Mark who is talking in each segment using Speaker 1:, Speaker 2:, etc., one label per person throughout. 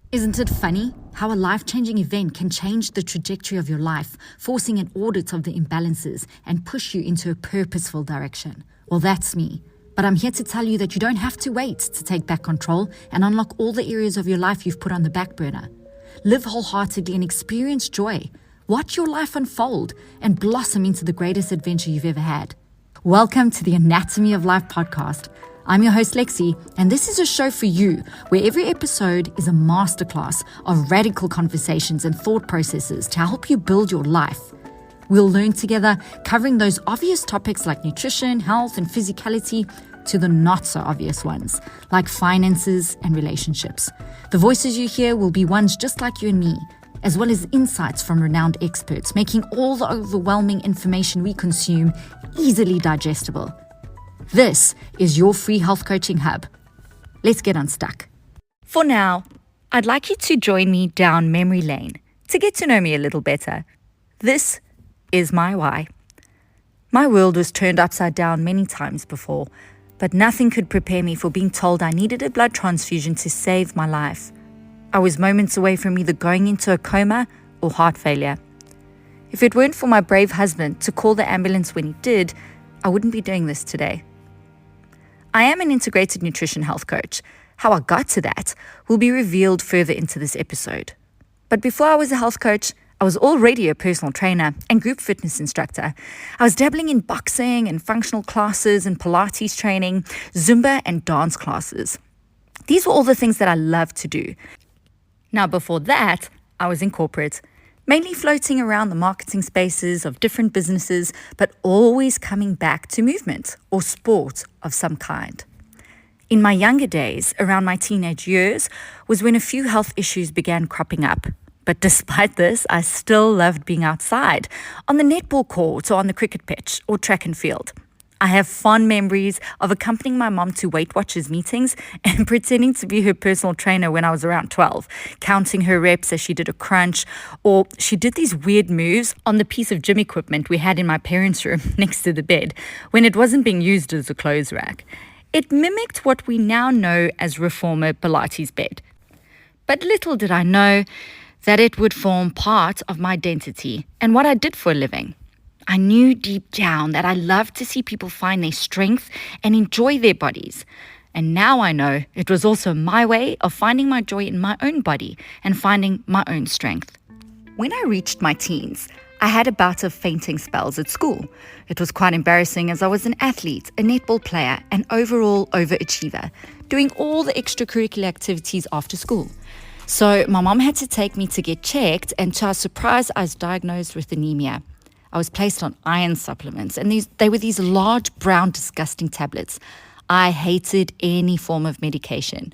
Speaker 1: Isn't it funny how a life-changing event can change the trajectory of your life, forcing an audit of the imbalances and push you into a purposeful direction? Well, that's me. But I'm here to tell you that you don't have to wait to take back control and unlock all the areas of your life you've put on the back burner. Live wholeheartedly and experience joy. Watch your life unfold and blossom into the greatest adventure you've ever had. Welcome to the Anatomy of Life podcast. I'm your host, Lexie, and this is a show for you where every episode is a masterclass of radical conversations and thought processes to help you build your life. We'll learn together, covering those obvious topics like nutrition, health, and physicality to the not so obvious ones, like finances and relationships. The voices you hear will be ones just like you and me, as well as insights from renowned experts, making all the overwhelming information we consume easily digestible. This is your free health coaching hub. Let's get unstuck. For now, I'd like you to join me down memory lane to get to know me a little better. This is my why. My world was turned upside down many times before, but nothing could prepare me for being told I needed a blood transfusion to save my life. I was moments away from either going into a coma or heart failure. If it weren't for my brave husband to call the ambulance when he did, I wouldn't be doing this today. I am an integrated nutrition health coach. How I got to that will be revealed further into this episode. But before I was a health coach, I was already a personal trainer and group fitness instructor. I was dabbling in boxing and functional classes and Pilates training, Zumba and dance classes. These were all the things that I loved to do. Now, before that, I was in corporate, mainly floating around the marketing spaces of different businesses, but always coming back to movement or sport of some kind. In my younger days, around my teenage years, was when a few health issues began cropping up. But despite this, I still loved being outside, on the netball court or on the cricket pitch or track and field. I have fond memories of accompanying my mom to Weight Watchers meetings and pretending to be her personal trainer when I was around 12, counting her reps as she did a crunch, or she did these weird moves on the piece of gym equipment we had in my parents' room next to the bed when it wasn't being used as a clothes rack. It mimicked what we now know as reformer Pilates bed. But little did I know that it would form part of my identity and what I did for a living. I knew deep down that I loved to see people find their strength and enjoy their bodies. And now I know it was also my way of finding my joy in my own body and finding my own strength. When I reached my teens, I had a bout of fainting spells at school. It was quite embarrassing as I was an athlete, a netball player, and overall overachiever, doing all the extracurricular activities after school. So my mom had to take me to get checked, and to our surprise, I was diagnosed with anemia. I was placed on iron supplements, and they were these large, brown, disgusting tablets. I hated any form of medication.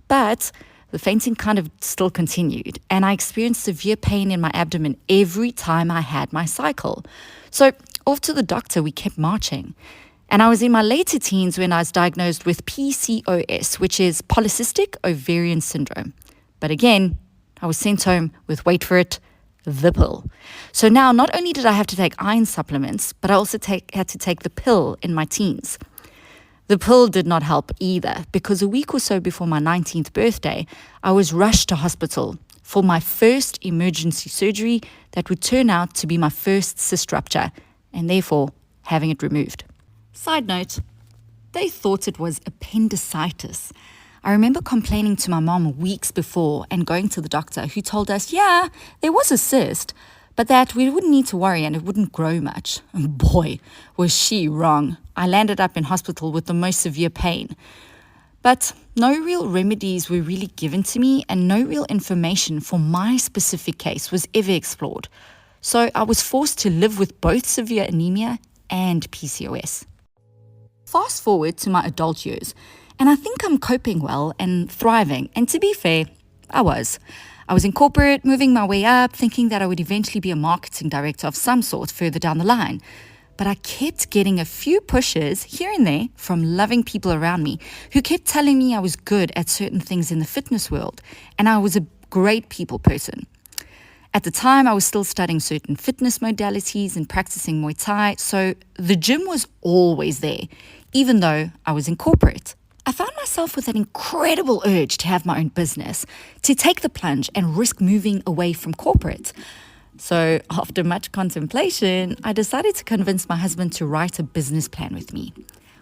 Speaker 1: But the fainting kind of still continued, and I experienced severe pain in my abdomen every time I had my cycle. So off to the doctor, we kept marching. And I was in my later teens when I was diagnosed with PCOS, which is polycystic ovarian syndrome. But again, I was sent home with, wait for it, the pill. So now not only did I have to take iron supplements, but I also had to take the pill in my teens. The pill did not help either, because a week or so before my 19th birthday, I was rushed to hospital for my first emergency surgery that would turn out to be my first cyst rupture, and therefore having it removed. Side note, they thought it was appendicitis. I remember complaining to my mom weeks before and going to the doctor, who told us, yeah, there was a cyst, but that we wouldn't need to worry and it wouldn't grow much. And boy, was she wrong. I landed up in hospital with the most severe pain. But no real remedies were really given to me, and no real information for my specific case was ever explored. So I was forced to live with both severe anemia and PCOS. Fast forward to my adult years, and I think I'm coping well and thriving. And to be fair, I was. I was in corporate, moving my way up, thinking that I would eventually be a marketing director of some sort further down the line. But I kept getting a few pushes here and there from loving people around me who kept telling me I was good at certain things in the fitness world, and I was a great people person. At the time, I was still studying certain fitness modalities and practicing Muay Thai, so the gym was always there, even though I was in corporate. I found myself with an incredible urge to have my own business, to take the plunge and risk moving away from corporate. So after much contemplation, I decided to convince my husband to write a business plan with me.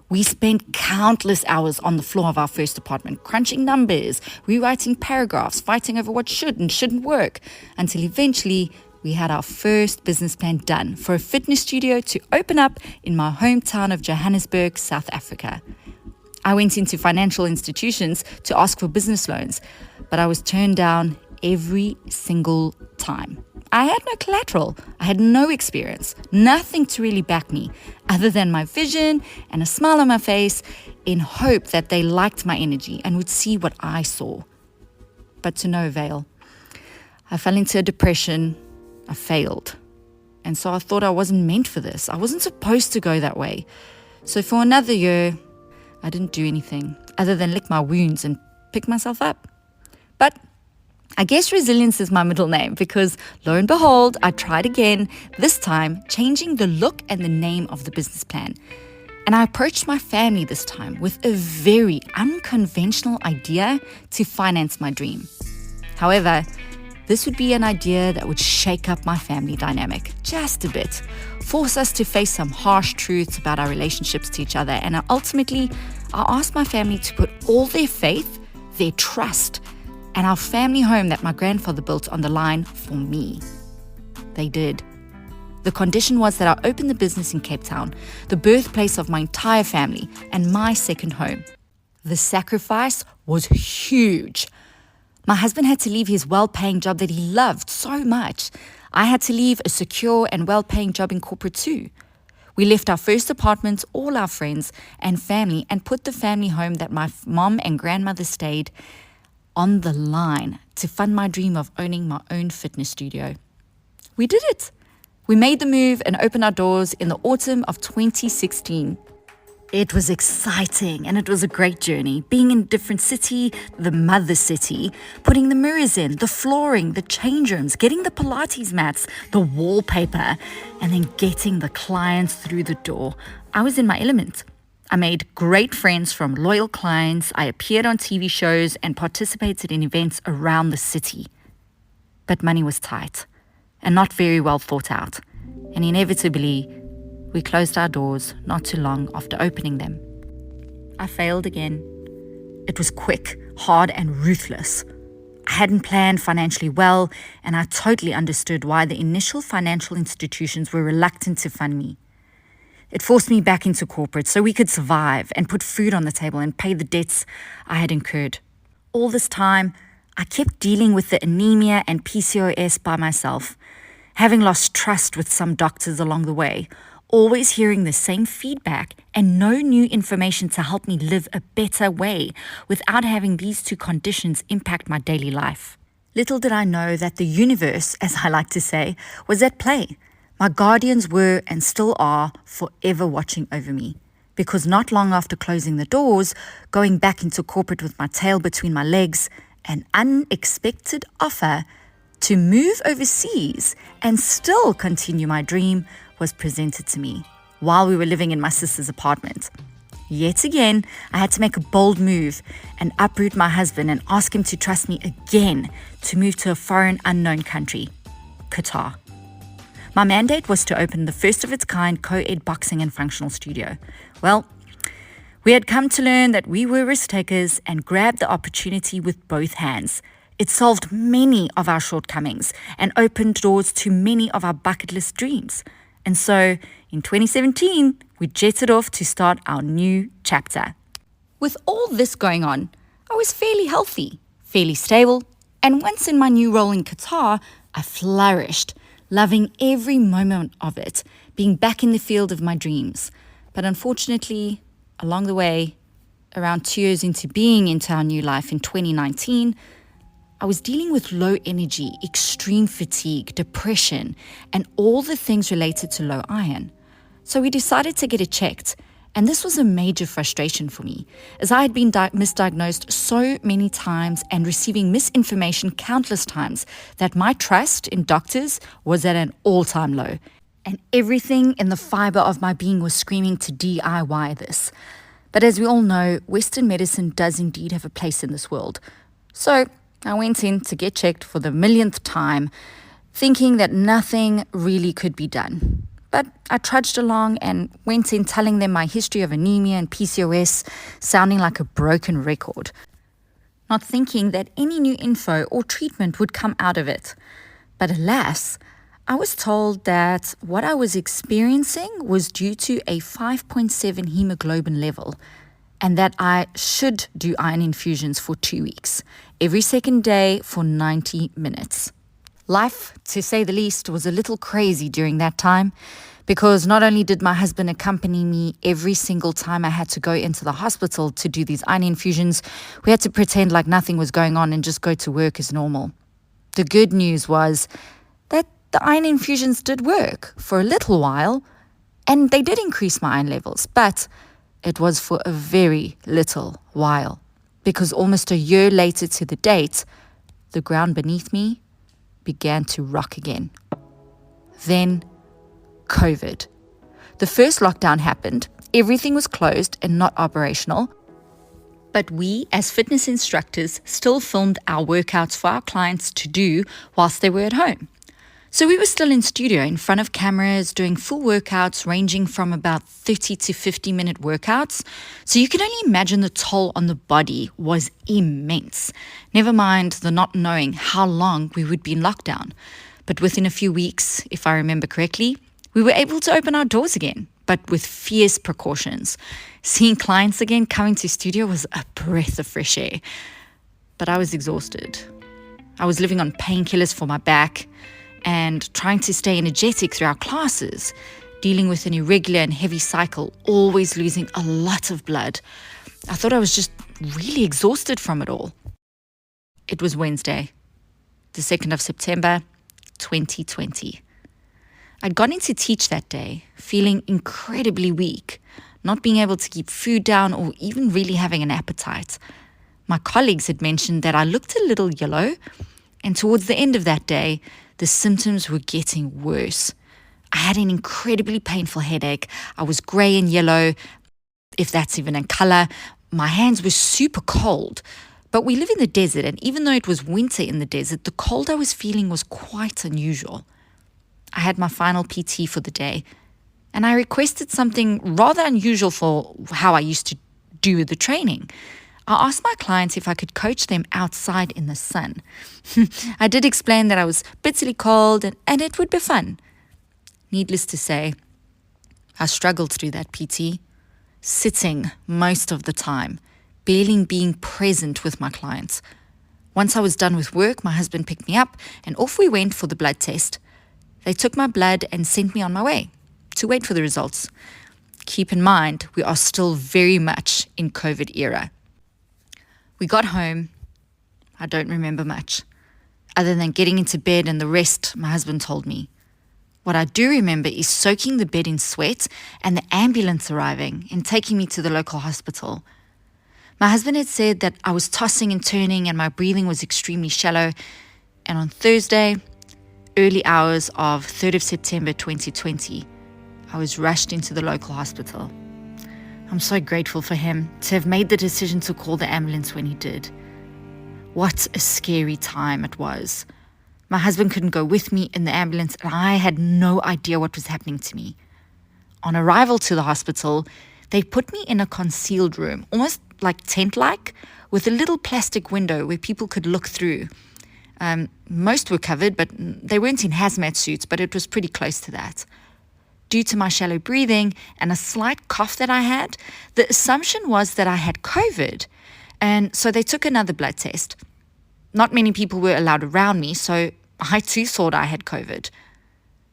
Speaker 1: We spent countless hours on the floor of our first apartment, crunching numbers, rewriting paragraphs, fighting over what should and shouldn't work, until eventually we had our first business plan done for a fitness studio to open up in my hometown of Johannesburg, South Africa. I went into financial institutions to ask for business loans, but I was turned down every single time. I had no collateral, I had no experience, nothing to really back me other than my vision and a smile on my face in hope that they liked my energy and would see what I saw. But to no avail. I fell into a depression, I failed. And so I thought I wasn't meant for this. I wasn't supposed to go that way. So for another year, I didn't do anything other than lick my wounds and pick myself up. But I guess resilience is my middle name because lo and behold, I tried again, this time changing the look and the name of the business plan. And I approached my family this time with a very unconventional idea to finance my dream. However, this would be an idea that would shake up my family dynamic just a bit, force us to face some harsh truths about our relationships to each other, and ultimately, I asked my family to put all their faith, their trust, and our family home that my grandfather built on the line for me. They did. The condition was that I open the business in Cape Town, the birthplace of my entire family and my second home. The sacrifice was huge. My husband had to leave his well-paying job that he loved so much. I had to leave a secure and well-paying job in corporate too. We left our first apartment, all our friends and family, and put the family home that my mom and grandmother stayed on the line to fund my dream of owning my own fitness studio. We did it. We made the move and opened our doors in the autumn of 2016. It was exciting and it was a great journey, being in a different city, the mother city, putting the mirrors in, the flooring, the change rooms, getting the Pilates mats, the wallpaper, and then getting the clients through the door. I was in my element. I made great friends from loyal clients. I appeared on TV shows and participated in events around the city. But money was tight and not very well thought out. And inevitably, we closed our doors not too long after opening them. I failed again. It was quick, hard, and ruthless. I hadn't planned financially well, and I totally understood why the initial financial institutions were reluctant to fund me. It forced me back into corporate so we could survive and put food on the table and pay the debts I had incurred. All this time, I kept dealing with the anemia and PCOS by myself, having lost trust with some doctors along the way, always hearing the same feedback and no new information to help me live a better way without having these two conditions impact my daily life. Little did I know that the universe, as I like to say, was at play. My guardians were and still are forever watching over me. Because not long after closing the doors, going back into corporate with my tail between my legs, an unexpected offer to move overseas and still continue my dream was presented to me while we were living in my sister's apartment. Yet again, I had to make a bold move and uproot my husband and ask him to trust me again to move to a foreign unknown country, Qatar. My mandate was to open the first of its kind co-ed boxing and functional studio. Well, we had come to learn that we were risk takers and grabbed the opportunity with both hands. It solved many of our shortcomings and opened doors to many of our bucket list dreams. And so, in 2017, we jetted off to start our new chapter. With all this going on, I was fairly healthy, fairly stable, and once in my new role in Qatar, I flourished, loving every moment of it, being back in the field of my dreams. But unfortunately, along the way, around 2 years into being into our new life in 2019, I was dealing with low energy, extreme fatigue, depression, and all the things related to low iron. So we decided to get it checked. And this was a major frustration for me, as I had been misdiagnosed so many times and receiving misinformation countless times that my trust in doctors was at an all-time low. And everything in the fiber of my being was screaming to DIY this. But as we all know, Western medicine does indeed have a place in this world. So I went in to get checked for the millionth time, thinking that nothing really could be done. But I trudged along and went in telling them my history of anemia and PCOS, sounding like a broken record, not thinking that any new info or treatment would come out of it. But alas, I was told that what I was experiencing was due to a 5.7 hemoglobin level, and that I should do iron infusions for 2 weeks, every second day for 90 minutes. Life, to say the least, was a little crazy during that time, because not only did my husband accompany me every single time I had to go into the hospital to do these iron infusions, we had to pretend like nothing was going on and just go to work as normal. The good news was that the iron infusions did work for a little while, and they did increase my iron levels, but it was for a very little while, because almost a year later to the date, the ground beneath me began to rock again. Then, COVID. The first lockdown happened, everything was closed and not operational, but we, as fitness instructors, still filmed our workouts for our clients to do whilst they were at home. So we were still in studio in front of cameras doing full workouts ranging from about 30 to 50-minute workouts. So you can only imagine the toll on the body was immense. Never mind the not knowing how long we would be in lockdown. But within a few weeks, if I remember correctly, we were able to open our doors again, but with fierce precautions. Seeing clients again coming to studio was a breath of fresh air. But I was exhausted. I was living on painkillers for my back and trying to stay energetic through our classes, dealing with an irregular and heavy cycle, always losing a lot of blood. I thought I was just really exhausted from it all. It was Wednesday, the 2nd of September, 2020. I'd gone in to teach that day, feeling incredibly weak, not being able to keep food down or even really having an appetite. My colleagues had mentioned that I looked a little yellow, and towards the end of that day, the symptoms were getting worse. I had an incredibly painful headache. I was grey and yellow, if that's even a colour. My hands were super cold. But we live in the desert, and even though it was winter in the desert, the cold I was feeling was quite unusual. I had my final PT for the day, and I requested something rather unusual for how I used to do the training. I asked my clients if I could coach them outside in the sun. I did explain that I was bitterly cold and it would be fun. Needless to say, I struggled to do that PT, sitting most of the time, barely being present with my clients. Once I was done with work, my husband picked me up and off we went for the blood test. They took my blood and sent me on my way to wait for the results. Keep in mind, we are still very much in COVID era. We got home. I don't remember much, other than getting into bed and the rest my husband told me. What I do remember is soaking the bed in sweat and the ambulance arriving and taking me to the local hospital. My husband had said that I was tossing and turning and my breathing was extremely shallow. And on Thursday, early hours of 3rd of September 2020, I was rushed into the local hospital. I'm so grateful for him to have made the decision to call the ambulance when he did. What a scary time it was. My husband couldn't go with me in the ambulance, and I had no idea what was happening to me. On arrival to the hospital, they put me in a concealed room, almost like tent-like, with a little plastic window where people could look through. Most were covered, but they weren't in hazmat suits, but it was pretty close to that. Due to my shallow breathing and a slight cough that I had, the assumption was that I had COVID, and so they took another blood test. Not many people were allowed around me, so I too thought I had COVID.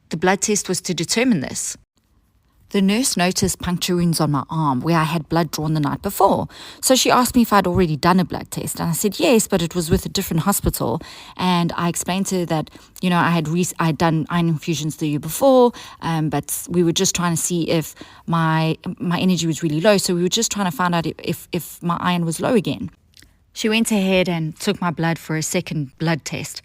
Speaker 1: The blood test was to determine this. The nurse noticed puncture wounds on my arm where I had blood drawn the night before. So she asked me if I'd already done a blood test. And I said yes, but it was with a different hospital. And I explained to her that, I had done iron infusions the year before, but we were just trying to see if my energy was really low. So we were just trying to find out if my iron was low again. She went ahead and took my blood for a second blood test.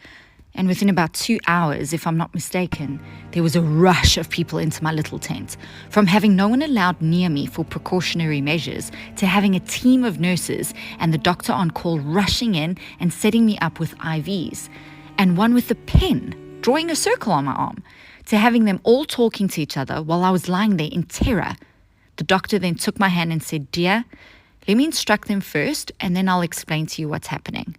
Speaker 1: And within about 2 hours, if I'm not mistaken, there was a rush of people into my little tent. From having no one allowed near me for precautionary measures, to having a team of nurses and the doctor on call rushing in and setting me up with IVs, and one with a pen drawing a circle on my arm, to having them all talking to each other while I was lying there in terror. The doctor then took my hand and said, "Dear, let me instruct them first, and then I'll explain to you what's happening."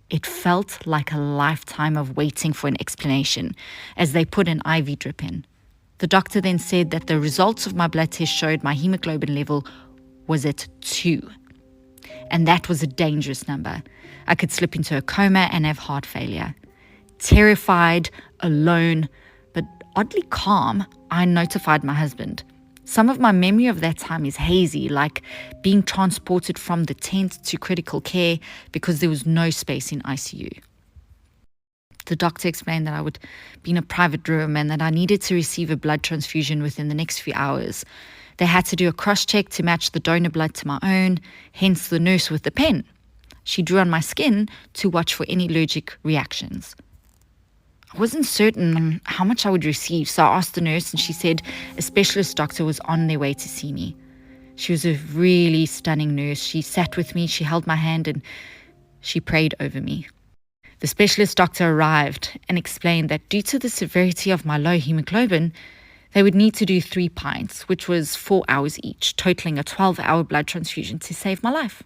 Speaker 1: It felt like a lifetime of waiting for an explanation as they put an IV drip in. The doctor then said that the results of my blood test showed my hemoglobin level was at 2. And that was a dangerous number. I could slip into a coma and have heart failure. Terrified, alone, but oddly calm, I notified my husband. Some of my memory of that time is hazy, like being transported from the tent to critical care because there was no space in ICU. The doctor explained that I would be in a private room and that I needed to receive a blood transfusion within the next few hours. They had to do a cross-check to match the donor blood to my own, hence the nurse with the pen. She drew on my skin to watch for any allergic reactions. I wasn't certain on how much I would receive, so I asked the nurse and she said a specialist doctor was on their way to see me. She was a really stunning nurse. She sat with me, she held my hand, and she prayed over me. The specialist doctor arrived and explained that due to the severity of my low hemoglobin, they would need to do 3 pints, which was 4 hours each, totaling a 12-hour blood transfusion to save my life.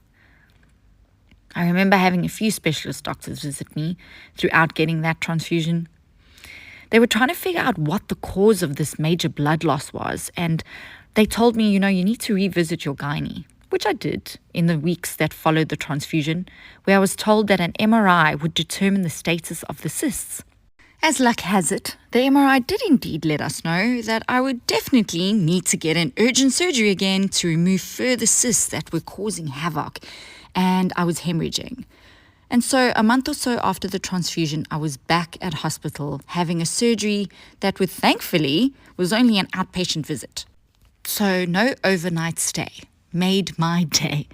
Speaker 1: I remember having a few specialist doctors visit me throughout getting that transfusion. They were trying to figure out what the cause of this major blood loss was, and they told me, you need to revisit your gynae, which I did in the weeks that followed the transfusion, where I was told that an MRI would determine the status of the cysts. As luck has it, the MRI did indeed let us know that I would definitely need to get an urgent surgery again to remove further cysts that were causing havoc, and I was hemorrhaging. And so a month or so after the transfusion, I was back at hospital having a surgery that thankfully was only an outpatient visit. So no overnight stay. Made my day.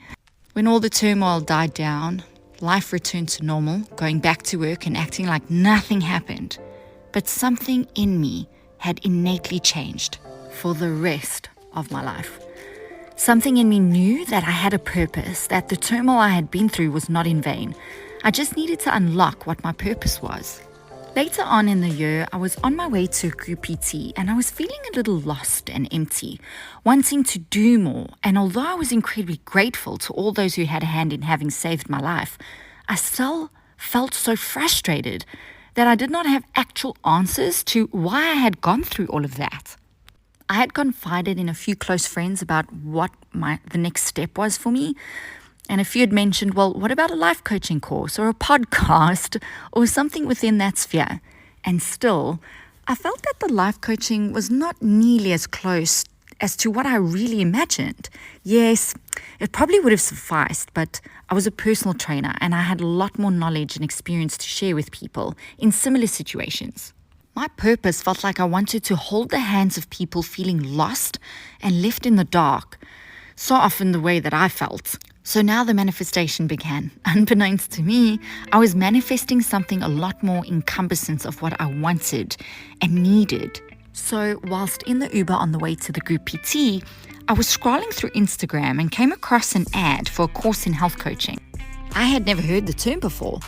Speaker 1: When all the turmoil died down, life returned to normal, going back to work and acting like nothing happened. But something in me had innately changed for the rest of my life. Something in me knew that I had a purpose, that the turmoil I had been through was not in vain. I just needed to unlock what my purpose was. Later on in the year, I was on my way to a group PT and I was feeling a little lost and empty, wanting to do more. And although I was incredibly grateful to all those who had a hand in having saved my life, I still felt so frustrated that I did not have actual answers to why I had gone through all of that. I had confided in a few close friends about what the next step was for me. And a few had mentioned, well, what about a life coaching course or a podcast or something within that sphere? And still, I felt that the life coaching was not nearly as close as to what I really imagined. Yes, it probably would have sufficed, but I was a personal trainer and I had a lot more knowledge and experience to share with people in similar situations. My purpose felt like I wanted to hold the hands of people feeling lost and left in the dark, so often the way that I felt. So now the manifestation began. Unbeknownst to me, I was manifesting something a lot more encompassing of what I wanted and needed. So whilst in the Uber on the way to the group PT, I was scrolling through Instagram and came across an ad for a course in health coaching. I had never heard the term before.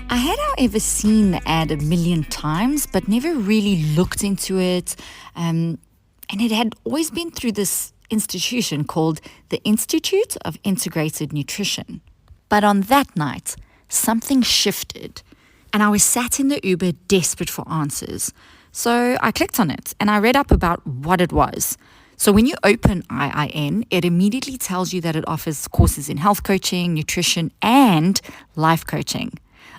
Speaker 1: I had, however, seen the ad a million times, but never really looked into it. And it had always been through this institution called the Institute of Integrated Nutrition. But on that night, something shifted, and I was sat in the Uber desperate for answers. So I clicked on it, and I read up about what it was. So when you open IIN, it immediately tells you that it offers courses in health coaching, nutrition, and life coaching.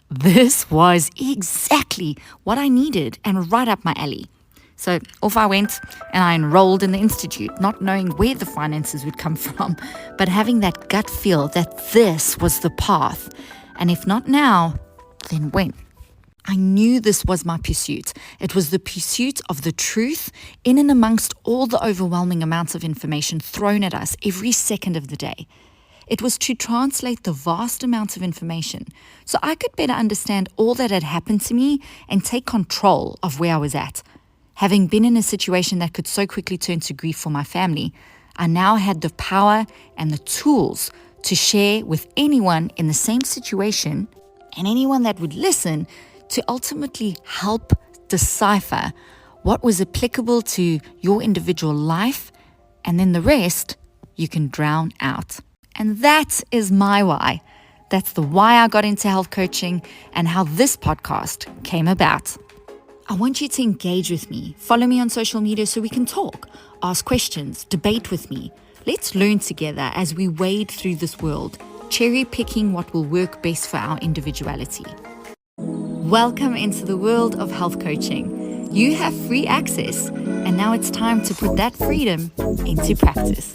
Speaker 1: This was exactly what I needed and right up my alley. So off I went and I enrolled in the institute, not knowing where the finances would come from, but having that gut feel that this was the path. And if not now, then when? I knew this was my pursuit. It was the pursuit of the truth in and amongst all the overwhelming amounts of information thrown at us every second of the day. It was to translate the vast amounts of information so I could better understand all that had happened to me and take control of where I was at. Having been in a situation that could so quickly turn to grief for my family, I now had the power and the tools to share with anyone in the same situation and anyone that would listen to ultimately help decipher what was applicable to your individual life, and then the rest you can drown out. And that is my why. That's the why I got into health coaching and how this podcast came about. I want you to engage with me. Follow me on social media so we can talk, ask questions, debate with me. Let's learn together as we wade through this world, cherry picking what will work best for our individuality. Welcome into the world of health coaching. You have free access, and now it's time to put that freedom into practice.